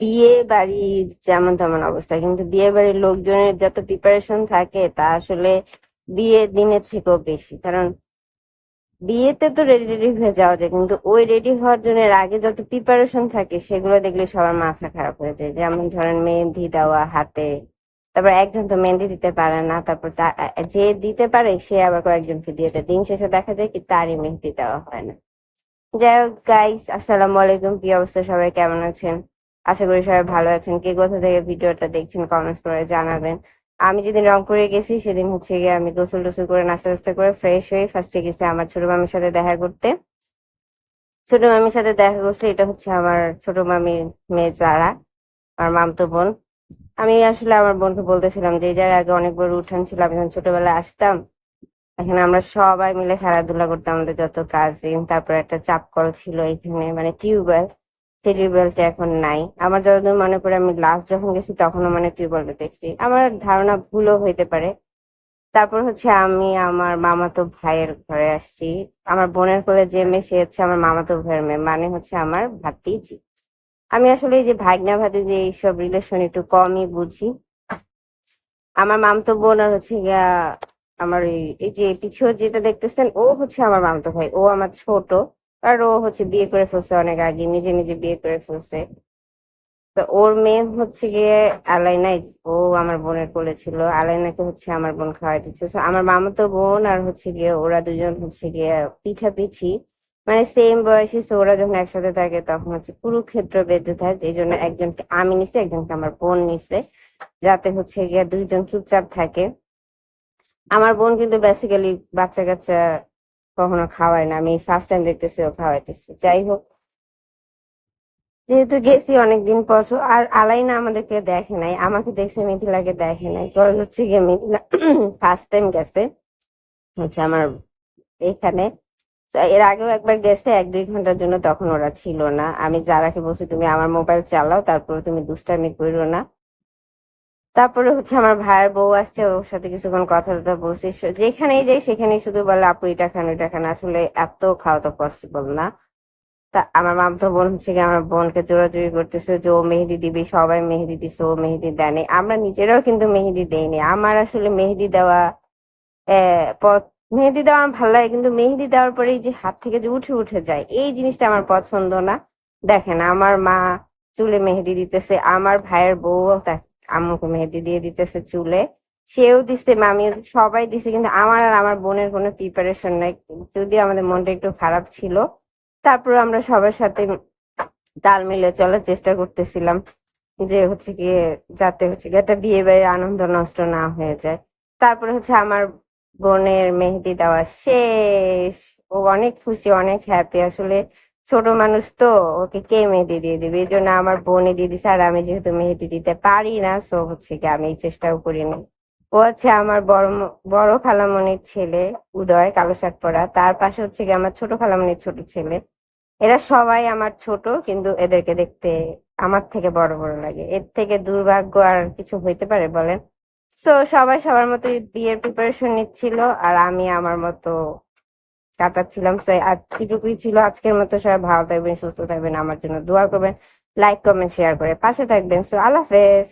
বিয়ে বাড়ির যেমন তেমন অবস্থা, কিন্তু বিয়ে বাড়ির লোকজনের যত প্রিপারেশন থাকে তা আসলে বিয়ের দিনের থেকেও বেশি। কারণ বিয়েতে তো রেডি রেডি হয়ে যাওয়া যায়, কিন্তু ওই রেডি হওয়ার জন্য এর আগে যত প্রিপারেশন থাকে সেগুলো দেখলে সবার মাথা খারাপ হয়ে যায়। যেমন ধরেন মেহেন্দি দেওয়া হাতে, তারপর একজন তো মেহেন্দি দিতে পারে না, তারপর যে দিতে পারে সে আবার কয়েকজনকে দিয়ে দেয়, দিন শেষে দেখা যায় কি তারই মেহেন্দি দেওয়া হয় না। যাই হোক গাইস, আসসালামু আলাইকুম। কি অবস্থা, সবাই কেমন আছেন? আশা করি সবাই ভালো আছেন। কে কোথা থেকে ভিডিওটা দেখছেন কমেন্টস করে জানাবেন। আমি যেদিন রংপুরে গেছি সেদিন হচ্ছে গিয়ে আমি গোসল টোসল করে নাস্তা টাস্তা করে ফ্রেশ হয়ে ফার্স্টে গেছি আমার ছোট মামির সাথে দেখা করতে। ছোট মামির সাথে দেখা করছে, এটা হচ্ছে আমার ছোট মামির মেয়ে যারা, আমার মামতো বোন। আমি আসলে আমার বোনকে বলতেছিলাম যে এই জায়গায় আগে অনেক বড় উঠান ছিল, আমি যখন ছোটবেলায় আসতাম এখানে আমরা সবাই মিলে খেলাধুলা করতাম, আমাদের যত কাজিন। তারপর একটা চাপ কল ছিল এখানে, মানে টিউবওয়েল। সেই টিউবওয়েলটা এখন নাই। আমার যতদূর মনে পড়ে আমি লাস্ট যখন গেছি তখনও মানে টিউবওয়েলটা দেখছি, আমার ধারণা ভুলও হইতে পারে। তারপর হচ্ছে আমি আমার মামাতো ভাইয়ের ঘরে আসছি। আমার বোনের কোলে যে মেয়ে সে হচ্ছে আমার মামাতো ভাইয়ের মেয়ে, মানে হচ্ছে আমার ভাতিজি। আমি আসলে এই যে ভাগনা ভাতিজি এইসব রিলেশন একটু কমই বুঝি। আমার মামতো বোন আর হচ্ছে গিয়া আমার এই যে পিছু যেটা দেখতেছেন ও হচ্ছে আমার মামতো ভাই, ও আমার ছোট। আর ও হচ্ছে বিয়ে করে ফেলছে অনেক আগে, নিজে নিজে বিয়ে করে ফেলছে। তো ওর মেয়ে হচ্ছে গিয়ে আলাইনা, ও আমার বোনের কোলে ছিল। আলাইনাকে হচ্ছে আমার বোন খাওয়াই দিচ্ছে। So, আমার মামাতো বোন আর হচ্ছে গিয়ে ওরা দুজন হচ্ছে গিয়ে পিঠাপিঠি, মানে সেম বয়সী। So, ওরা যখন একসাথে থাকে তখন হচ্ছে কুরুক্ষেত্র বেঁধে থাকে, এই জন্য একজনকে আমি নিছে, একজনকে আমার বোন নিছে, যাতে হচ্ছে গিয়ে দুইজন চুপচাপ থাকে। আমার বোন কিন্তু বেসিক্যালি বাচ্চা কাচ্চা কখনো খাওয়ায় না, আমি ফার্স্ট টাইম দেখতেছি ও খাওয়াইতেছি। যাই হোক, যেহেতু গেছি অনেকদিন পর আর আলাইনা আমাদেরকে দেখে নাই, আমাকে দেখছে, মিথিলাকে দেখে নাই। তো হচ্ছে গিয়ে মিথিলা ফার্স্ট টাইম গেছে হচ্ছে আমার এখানে। তো এর আগেও একবার গেছে 1-2 ঘন্টার জন্য, তখন ওরা ছিল না। আমি যারাকে বলছি তুমি আমার মোবাইল চালাও, তারপরে তুমি দুষ্টামি করো না। তারপরে হচ্ছে আমার ভাইয়ের বউ আসছে, ওর সাথে কিছুক্ষণ কথা টথা বলছি। যেখানেই যাই সেখানেই শুধু বলে আপু এটা খান ওইটা খান, আসলে এত খাওয়া তো পসিবল না। তা আমার মামতো বোন হচ্ছে কি আমার বোনকে জোরাজুরি করতেছে যে ও মেহেদি দিবি, সবাই মেহেদি দিছে, ও মেহেদি দেয়নি। আমরা নিজেরাও কিন্তু মেহেদি দেইনি। আমার আসলে মেহেদি দেওয়া মেহেদি দেওয়া আমার ভালো লাগে, কিন্তু মেহেদি দেওয়ার পরে এই যে হাত থেকে যে উঠে উঠে যায় এই জিনিসটা আমার পছন্দ না। দেখেন আমার মা চুলে মেহেদি দিতেছে, আমার ভাইয়ের বউ আম্মুকে মেহেদি দিয়ে দিতেছে চুলে, সেও দিচ্ছে, মামিও, সবাই দিছে, কিন্তু আমার আর আমার বোনের কোনো প্রিপারেশন নাই। যদিও আমাদের মনটা একটু খারাপ ছিল, তারপর আমরা সবার সাথে তাল মিলিয়ে চলার চেষ্টা করতেছিলাম, যে হচ্ছে গিয়ে যাতে হচ্ছে গিয়ে একটা বিয়ে বাড়ির আনন্দ নষ্ট না হয়ে যায়। তারপরে হচ্ছে আমার বোনের মেহেদি দেওয়া শেষ। ও অনেক খুশি, অনেক হ্যাপি। আসলে ছোট মানুষ তো, ওকে কে মেহেদি দিয়ে দিবে, এই জন্য আমার বোনে দিয়ে দিছে। আর আমি যেহেতু মেহেদি দিতে পারি না, সো হচ্ছে কি আমি এই চেষ্টাও করিনি। ও হচ্ছে আমার বড় খালামণির ছেলে উদয়, কালো শার্ট পরা। তার পাশে হচ্ছে কি আমার ছোট খালামণির ছোট ছেলে। এরা সবাই আমার ছোট, কিন্তু এদেরকে দেখতে আমার থেকে বড় বড় লাগে। এর থেকে দুর্ভাগ্য আর কিছু হইতে পারে বলেন? সো সবাই সবার মতো বিয়ের প্রিপারেশন নিচ্ছিল, আর আমি আমার মতো কাটাচ্ছিলাম। তো এতটুকুই ছিল আজকের মতো। সবাই ভালো থাকবেন, সুস্থ থাকবেন, আমার জন্য দোয়া করবেন, লাইক কমেন্ট শেয়ার করে পাশে থাকবেন। সো আল্লাহ হাফেজ।